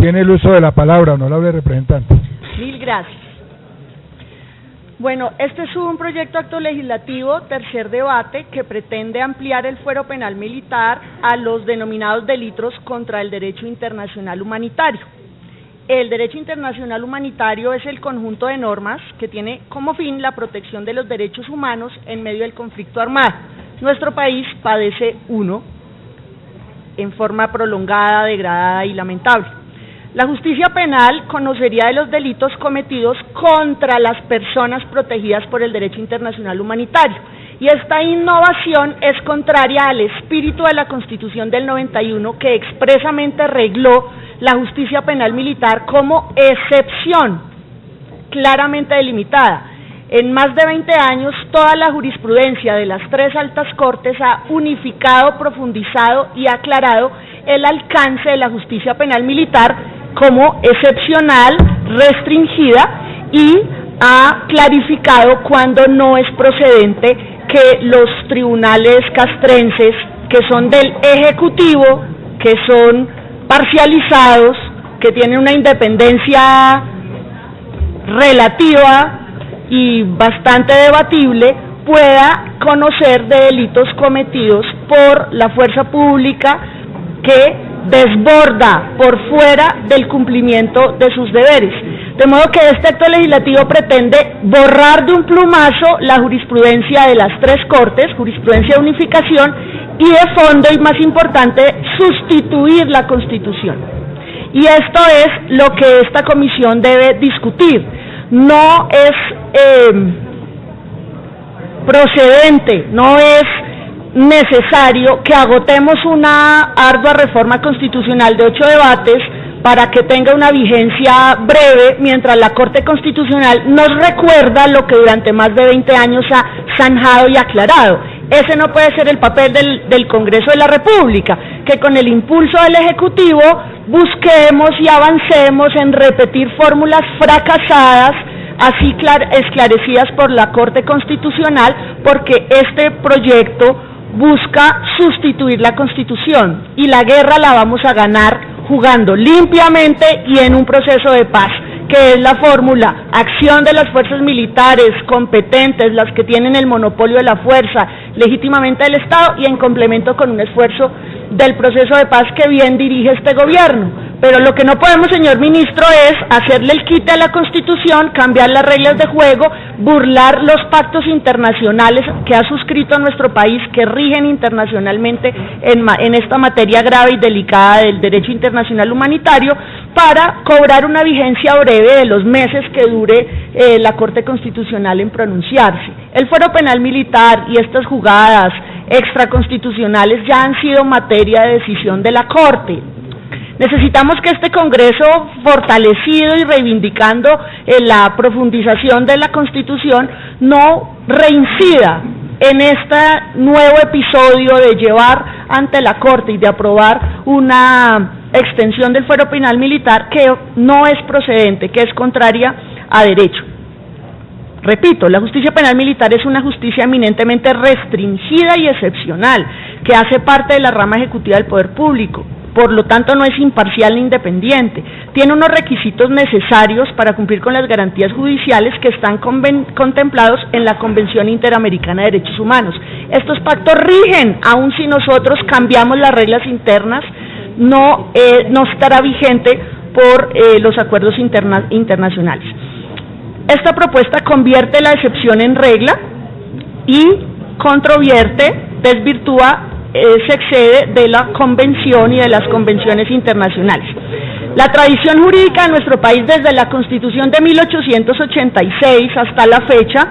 tiene el uso de la palabra, honorable representante. Mil gracias. Bueno, este es un proyecto de acto legislativo, tercer debate, que pretende ampliar el fuero penal militar a los denominados delitos contra el derecho internacional humanitario. El derecho internacional humanitario es el conjunto de normas que tiene como fin la protección de los derechos humanos en medio del conflicto armado. Nuestro país padece uno en forma prolongada, degradada y lamentable. La justicia penal conocería de los delitos cometidos contra las personas protegidas por el derecho internacional humanitario, y esta innovación es contraria al espíritu de la Constitución del 91, que expresamente regló la justicia penal militar como excepción claramente delimitada. En más de 20 años, toda la jurisprudencia de las tres altas cortes ha unificado, profundizado y aclarado el alcance de la justicia penal militar como excepcional, restringida, y ha clarificado cuando no es procedente que los tribunales castrenses, que son del Ejecutivo, que son parcializados, que tienen una independencia relativa y bastante debatible, pueda conocer de delitos cometidos por la fuerza pública que desborda por fuera del cumplimiento de sus deberes. De modo que este acto legislativo pretende borrar de un plumazo la jurisprudencia de las tres cortes, jurisprudencia de unificación, y de fondo, y más importante, sustituir la Constitución. Y esto es lo que esta comisión debe discutir. No es procedente, no es necesario que agotemos una ardua reforma constitucional de 8 debates para que tenga una vigencia breve, mientras la Corte Constitucional nos recuerda lo que durante más de 20 años ha zanjado y aclarado. Ese no puede ser el papel del Congreso de la República, que con el impulso del Ejecutivo busquemos y avancemos en repetir fórmulas fracasadas, así esclarecidas por la Corte Constitucional, porque este proyecto busca sustituir la Constitución, y la guerra la vamos a ganar jugando limpiamente y en un proceso de paz, que es la fórmula: acción de las fuerzas militares competentes, las que tienen el monopolio de la fuerza legítimamente del Estado, y en complemento con un esfuerzo del proceso de paz que bien dirige este gobierno. Pero lo que no podemos, señor ministro, es hacerle el quite a la Constitución, cambiar las reglas de juego, burlar los pactos internacionales que ha suscrito nuestro país, que rigen internacionalmente en esta materia grave y delicada del derecho internacional humanitario, para cobrar una vigencia breve de los meses que dure la Corte Constitucional en pronunciarse. El fuero penal militar y estas jugadas extraconstitucionales ya han sido materia de decisión de la Corte. Necesitamos que este Congreso, fortalecido y reivindicando la profundización de la Constitución, no reincida en este nuevo episodio de llevar ante la Corte y de aprobar una extensión del fuero penal militar que no es procedente, que es contraria a derecho. Repito, la justicia penal militar es una justicia eminentemente restringida y excepcional, que hace parte de la rama ejecutiva del poder público. Por lo tanto, no es imparcial ni independiente. Tiene unos requisitos necesarios para cumplir con las garantías judiciales que están contemplados en la Convención Interamericana de Derechos Humanos. Estos pactos rigen, aun si nosotros cambiamos las reglas internas, no estará vigente por los acuerdos internacionales. Esta propuesta convierte la excepción en regla y controvierte, desvirtúa, se excede de la Convención y de las convenciones internacionales. La tradición jurídica de nuestro país, desde la Constitución de 1886 hasta la fecha,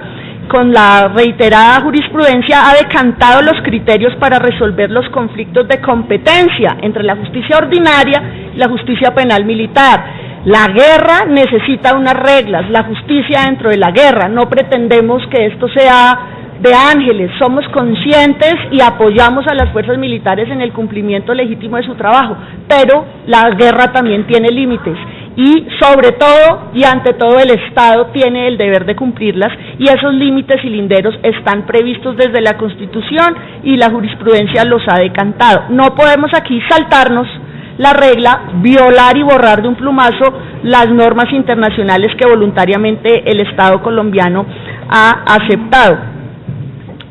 con la reiterada jurisprudencia, ha decantado los criterios para resolver los conflictos de competencia entre la justicia ordinaria y la justicia penal militar. La guerra necesita unas reglas, la justicia dentro de la guerra. No pretendemos que esto sea de ángeles, somos conscientes y apoyamos a las fuerzas militares en el cumplimiento legítimo de su trabajo, pero la guerra también tiene límites, y sobre todo y ante todo el Estado tiene el deber de cumplirlas, y esos límites y linderos están previstos desde la Constitución y la jurisprudencia los ha decantado. No podemos aquí saltarnos la regla, violar y borrar de un plumazo las normas internacionales que voluntariamente el Estado colombiano ha aceptado.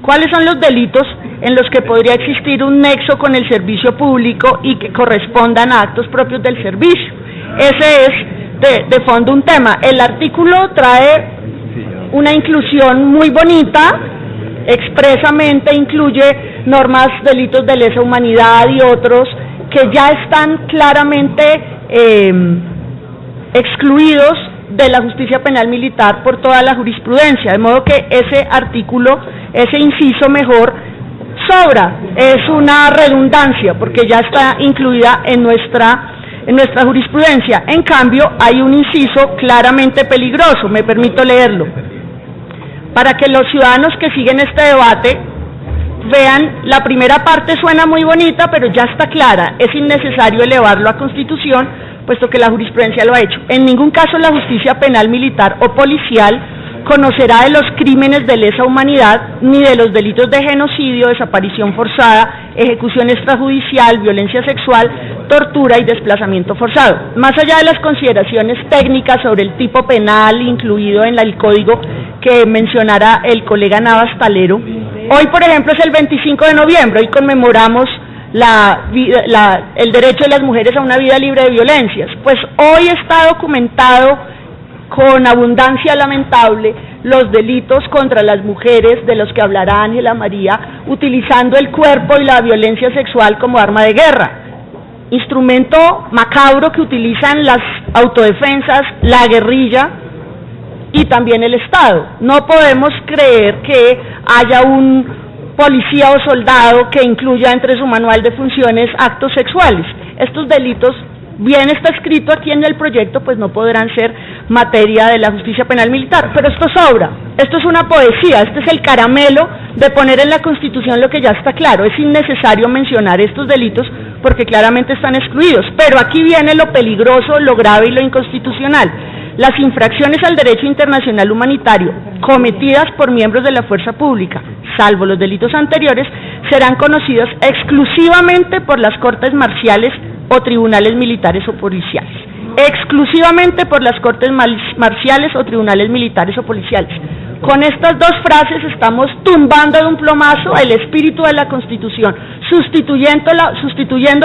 ¿Cuáles son los delitos en los que podría existir un nexo con el servicio público y que correspondan a actos propios del servicio? Ese es de fondo un tema. El artículo trae una inclusión muy bonita, expresamente incluye normas, delitos de lesa humanidad y otros que ya están claramente excluidos de la justicia penal militar por toda la jurisprudencia, de modo que ese artículo, ese inciso mejor, sobra, es una redundancia porque ya está incluida en nuestra jurisprudencia. En cambio, hay un inciso claramente peligroso, me permito leerlo, para que los ciudadanos que siguen este debate vean. La primera parte suena muy bonita, pero ya está clara, es innecesario elevarlo a Constitución, puesto que la jurisprudencia lo ha hecho. En ningún caso la justicia penal militar o policial conocerá de los crímenes de lesa humanidad, ni de los delitos de genocidio, desaparición forzada, ejecución extrajudicial, violencia sexual, tortura y desplazamiento forzado. Más allá de las consideraciones técnicas sobre el tipo penal incluido en el código que mencionara el colega Navas Talero, hoy por ejemplo es el 25 de noviembre, hoy conmemoramos el derecho de las mujeres a una vida libre de violencias. Pues hoy está documentado con abundancia lamentable los delitos contra las mujeres de los que hablará Ángela María, utilizando el cuerpo y la violencia sexual como arma de guerra, instrumento macabro que utilizan las autodefensas, la guerrilla y también el Estado. No podemos creer que haya un policía o soldado que incluya entre su manual de funciones actos sexuales. Estos delitos, bien está escrito aquí en el proyecto, pues no podrán ser materia de la justicia penal militar, pero esto sobra, esto es una poesía, este es el caramelo de poner en la Constitución lo que ya está claro. Es innecesario mencionar estos delitos porque claramente están excluidos, pero aquí viene lo peligroso, lo grave y lo inconstitucional. Las infracciones al derecho internacional humanitario cometidas por miembros de la fuerza pública, salvo los delitos anteriores, serán conocidas exclusivamente por las cortes marciales o tribunales militares o policiales. Exclusivamente por las cortes marciales o tribunales militares o policiales. Con estas dos frases estamos tumbando de un plumazo el espíritu de la Constitución, sustituyendo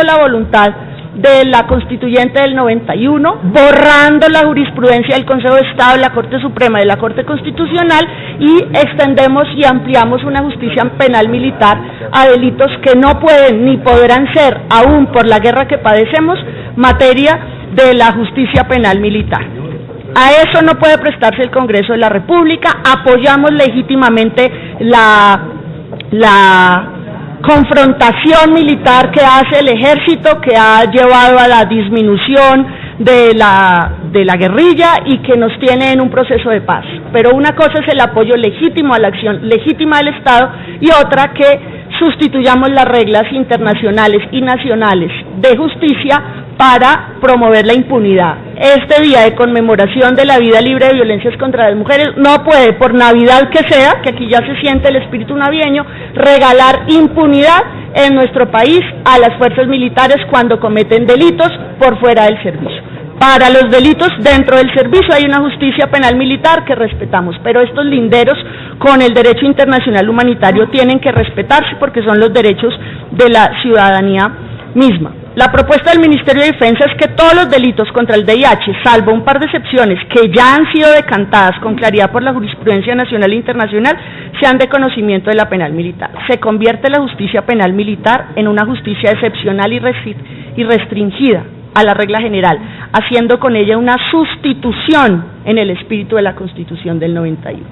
la voluntad de la Constituyente del 91, borrando la jurisprudencia del Consejo de Estado, de la Corte Suprema y de la Corte Constitucional, y extendemos y ampliamos una justicia penal militar a delitos que no pueden ni podrán ser, aún por la guerra que padecemos, materia de la justicia penal militar. A eso no puede prestarse el Congreso de la República. Apoyamos legítimamente la confrontación militar que hace el ejército, que ha llevado a la disminución de la guerrilla y que nos tiene en un proceso de paz. Pero una cosa es el apoyo legítimo a la acción legítima del Estado y otra que sustituyamos las reglas internacionales y nacionales de justicia para promover la impunidad. Este día de conmemoración de la vida libre de violencias contra las mujeres no puede, por Navidad que sea, que aquí ya se siente el espíritu navideño, regalar impunidad en nuestro país a las fuerzas militares cuando cometen delitos por fuera del servicio. Para los delitos dentro del servicio hay una justicia penal militar que respetamos, pero estos linderos con el derecho internacional humanitario tienen que respetarse porque son los derechos de la ciudadanía misma. La propuesta del Ministerio de Defensa es que todos los delitos contra el VIH, salvo un par de excepciones que ya han sido decantadas con claridad por la jurisprudencia nacional e internacional, sean de conocimiento de la penal militar. Se convierte la justicia penal militar en una justicia excepcional y restringida a la regla general, haciendo con ella una sustitución en el espíritu de la Constitución del 91.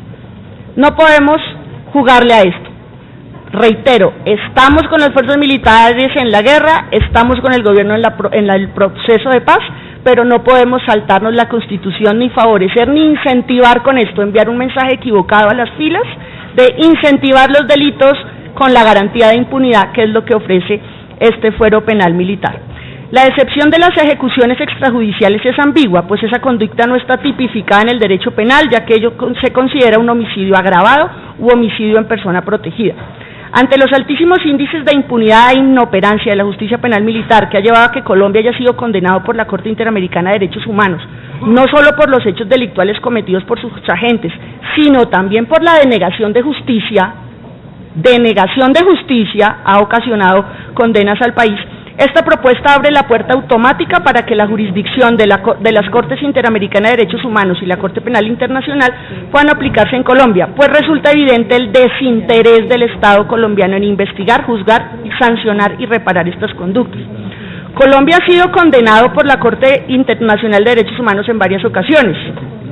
No podemos jugarle a esto. Reitero, estamos con las fuerzas militares en la guerra, estamos con el gobierno en el proceso de paz, pero no podemos saltarnos la Constitución ni favorecer ni incentivar con esto, enviar un mensaje equivocado a las filas de incentivar los delitos con la garantía de impunidad, que es lo que ofrece este fuero penal militar. La excepción de las ejecuciones extrajudiciales es ambigua, pues esa conducta no está tipificada en el derecho penal, ya que ello se considera un homicidio agravado u homicidio en persona protegida. Ante los altísimos índices de impunidad e inoperancia de la justicia penal militar que ha llevado a que Colombia haya sido condenado por la Corte Interamericana de Derechos Humanos, no solo por los hechos delictuales cometidos por sus agentes, sino también por la denegación de justicia ha ocasionado condenas al país. Esta propuesta abre la puerta automática para que la jurisdicción de las Cortes Interamericanas de Derechos Humanos y la Corte Penal Internacional puedan aplicarse en Colombia, pues resulta evidente el desinterés del Estado colombiano en investigar, juzgar, sancionar y reparar estas conductas. Colombia ha sido condenado por la Corte Internacional de Derechos Humanos en varias ocasiones.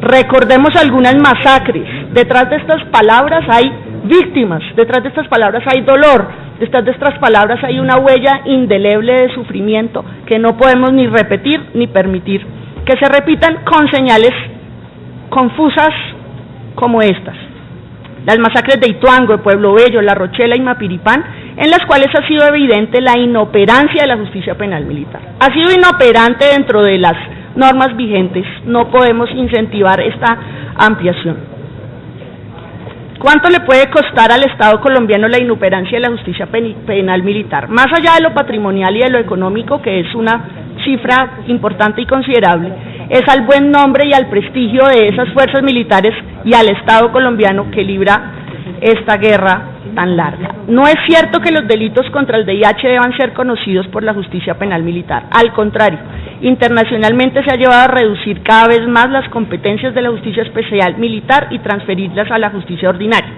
Recordemos algunas masacres. Detrás de estas palabras hay víctimas, detrás de estas palabras hay dolor, detrás de estas palabras hay una huella indeleble de sufrimiento que no podemos ni repetir ni permitir que se repitan con señales confusas como estas. Las masacres de Ituango, de Pueblo Bello, La Rochela y Mapiripán, en las cuales ha sido evidente la inoperancia de la justicia penal militar. Ha sido inoperante dentro de las normas vigentes, no podemos incentivar esta ampliación. ¿Cuánto le puede costar al Estado colombiano la inoperancia de la justicia penal militar? Más allá de lo patrimonial y de lo económico, que es una cifra importante y considerable, es al buen nombre y al prestigio de esas fuerzas militares y al Estado colombiano que libra esta guerra tan larga. No es cierto que los delitos contra el VIH deban ser conocidos por la justicia penal militar. Al contrario, internacionalmente se ha llevado a reducir cada vez más las competencias de la justicia especial militar y transferirlas a la justicia ordinaria.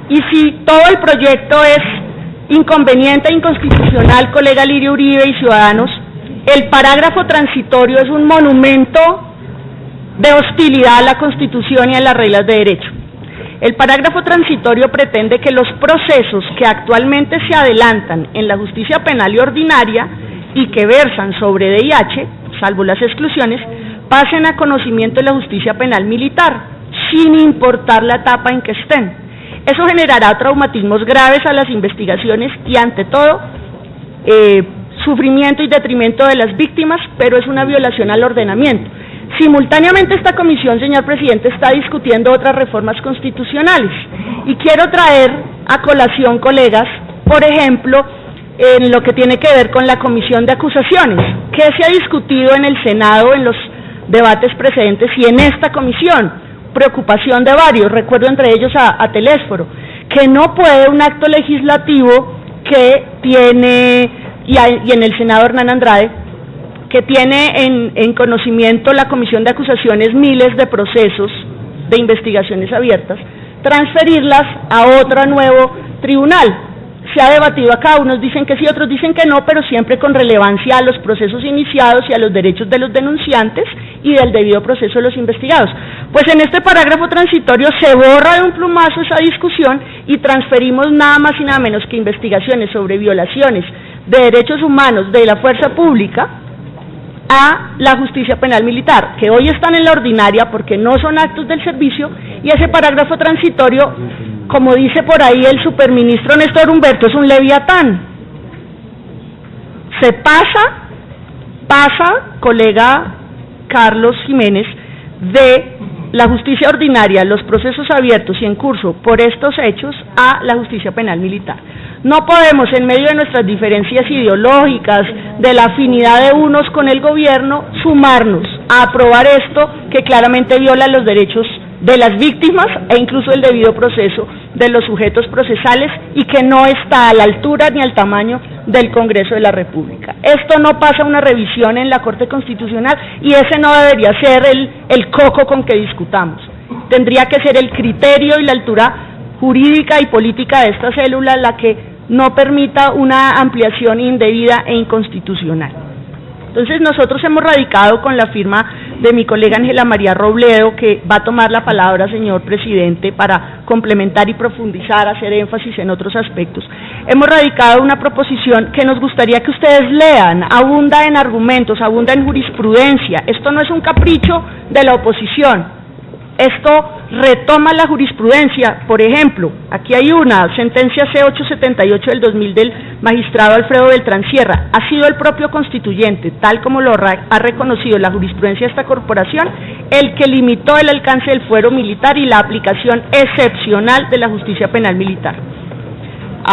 Y si todo el proyecto es inconveniente e inconstitucional, colega Lirio Uribe y ciudadanos, el parágrafo transitorio es un monumento de hostilidad a la Constitución y a las reglas de derecho. El parágrafo transitorio pretende que los procesos que actualmente se adelantan en la justicia penal y ordinaria y que versan sobre VIH, salvo las exclusiones, pasen a conocimiento de la justicia penal militar, sin importar la etapa en que estén. Eso generará traumatismos graves a las investigaciones y, ante todo, sufrimiento y detrimento de las víctimas, pero es una violación al ordenamiento. Simultáneamente esta comisión, señor presidente, está discutiendo otras reformas constitucionales y quiero traer a colación, colegas, por ejemplo, en lo que tiene que ver con la comisión de acusaciones, que se ha discutido en el Senado en los debates precedentes y en esta comisión, preocupación de varios, recuerdo entre ellos a Telésforo, que no puede un acto legislativo que tiene, y en el Senado Hernán Andrade, que tiene en conocimiento la comisión de acusaciones miles de procesos de investigaciones abiertas, transferirlas a otro nuevo tribunal. Se ha debatido acá, unos dicen que sí, otros dicen que no, pero siempre con relevancia a los procesos iniciados y a los derechos de los denunciantes y del debido proceso de los investigados. Pues en este parágrafo transitorio se borra de un plumazo esa discusión y transferimos nada más y nada menos que investigaciones sobre violaciones de derechos humanos de la fuerza pública a la justicia penal militar, que hoy están en la ordinaria porque no son actos del servicio, y ese parágrafo transitorio, como dice por ahí el superministro Néstor Humberto, es un leviatán. Se pasa, colega Carlos Jiménez, de la justicia ordinaria, los procesos abiertos y en curso por estos hechos, a la justicia penal militar. No podemos, en medio de nuestras diferencias ideológicas, de la afinidad de unos con el gobierno, sumarnos a aprobar esto que claramente viola los derechos de las víctimas e incluso el debido proceso de los sujetos procesales y que no está a la altura ni al tamaño del Congreso de la República. Esto no pasa una revisión en la Corte Constitucional y ese no debería ser el coco con que discutamos. Tendría que ser el criterio y la altura jurídica y política de esta célula la que no permita una ampliación indebida e inconstitucional. Entonces nosotros hemos radicado con la firma de mi colega Ángela María Robledo, que va a tomar la palabra, señor presidente, para complementar y profundizar, hacer énfasis en otros aspectos. Hemos radicado una proposición que nos gustaría que ustedes lean, abunda en argumentos, abunda en jurisprudencia. Esto no es un capricho de la oposición. Esto retoma la jurisprudencia. Por ejemplo, aquí hay una sentencia C-878 del 2000 del magistrado Alfredo Beltrán Sierra. Ha sido el propio constituyente, tal como lo ha reconocido la jurisprudencia de esta corporación, el que limitó el alcance del fuero militar y la aplicación excepcional de la justicia penal militar.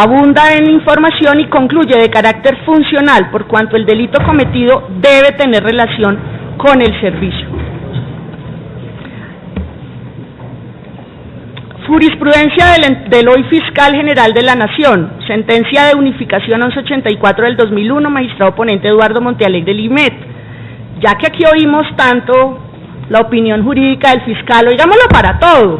abunda en información y concluye de carácter funcional, por cuanto el delito cometido debe tener relación con el servicio. Jurisprudencia del hoy Fiscal General de la Nación, sentencia de unificación 1184 del 2001, magistrado ponente Eduardo Montealegre del IMET. Ya que aquí oímos tanto la opinión jurídica del fiscal, oigámoslo para todo,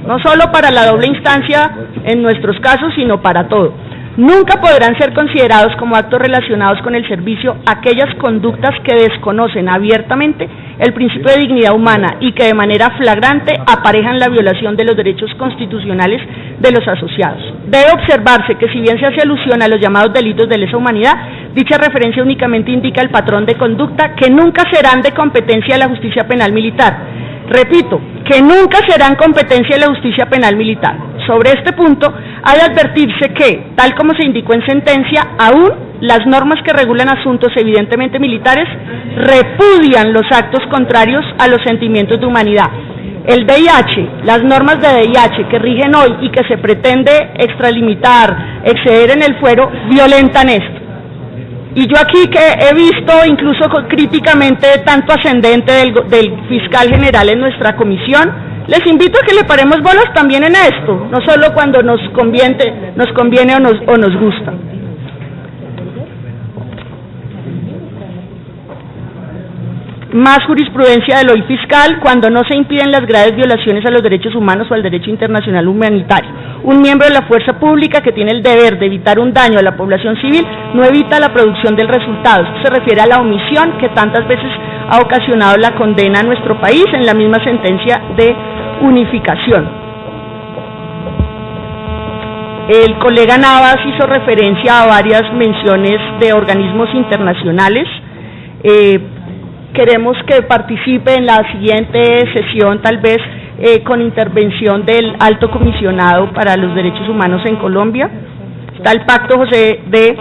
no solo para la doble instancia en nuestros casos, sino para todo. Nunca podrán ser considerados como actos relacionados con el servicio aquellas conductas que desconocen abiertamente el principio de dignidad humana y que de manera flagrante aparejan la violación de los derechos constitucionales de los asociados. Debe observarse que si bien se hace alusión a los llamados delitos de lesa humanidad, dicha referencia únicamente indica el patrón de conducta que nunca serán de competencia de la justicia penal militar. Repito, que nunca serán competencia de la justicia penal militar. Sobre este punto, ha de advertirse que, tal como se indicó en sentencia, aún las normas que regulan asuntos evidentemente militares repudian los actos contrarios a los sentimientos de humanidad. El VIH, las normas de VIH que rigen hoy y que se pretende extralimitar, exceder en el fuero, violentan esto. Y yo aquí que he visto incluso críticamente tanto ascendente del fiscal general en nuestra comisión, les invito a que le paremos bolas también en esto, no solo cuando nos conviene o nos gusta. Más jurisprudencia del hoy fiscal cuando no se impiden las graves violaciones a los derechos humanos o al derecho internacional humanitario. Un miembro de la fuerza pública que tiene el deber de evitar un daño a la población civil no evita la producción del resultado. Esto se refiere a la omisión que tantas veces ha ocasionado la condena a nuestro país en la misma sentencia de unificación. El colega Navas hizo referencia a varias menciones de organismos internacionales. Queremos que participe en la siguiente sesión, tal vez con intervención del Alto Comisionado para los Derechos Humanos en Colombia. Está el Pacto de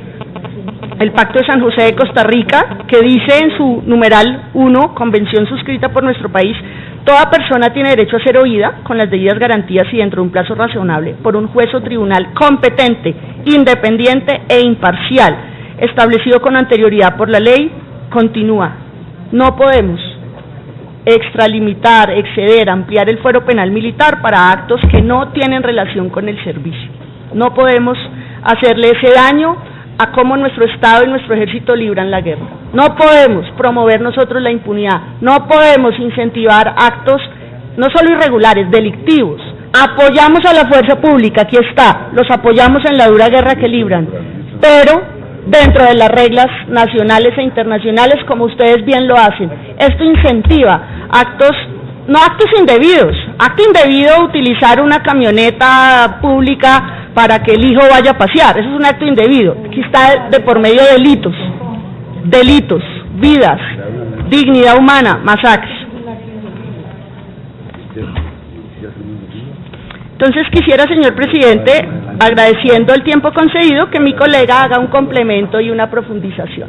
San José de Costa Rica, que dice en su numeral 1, convención suscrita por nuestro país: toda persona tiene derecho a ser oída con las debidas garantías y dentro de un plazo razonable por un juez o tribunal competente, independiente e imparcial, establecido con anterioridad por la ley. Continúa. No podemos extralimitar, exceder, ampliar el fuero penal militar para actos que no tienen relación con el servicio. No podemos hacerle ese daño a cómo nuestro Estado y nuestro Ejército libran la guerra. No podemos promover nosotros la impunidad. No podemos incentivar actos no solo irregulares, delictivos. Apoyamos a la fuerza pública, aquí está, los apoyamos en la dura guerra que libran, pero dentro de las reglas nacionales e internacionales, como ustedes bien lo hacen. Esto incentiva actos, no actos indebidos. Acto indebido utilizar una camioneta pública para que el hijo vaya a pasear, eso es un acto indebido. Aquí está de por medio delitos, vidas, dignidad humana, masacres. Entonces quisiera, señor presidente, agradeciendo el tiempo concedido, que mi colega haga un complemento y una profundización.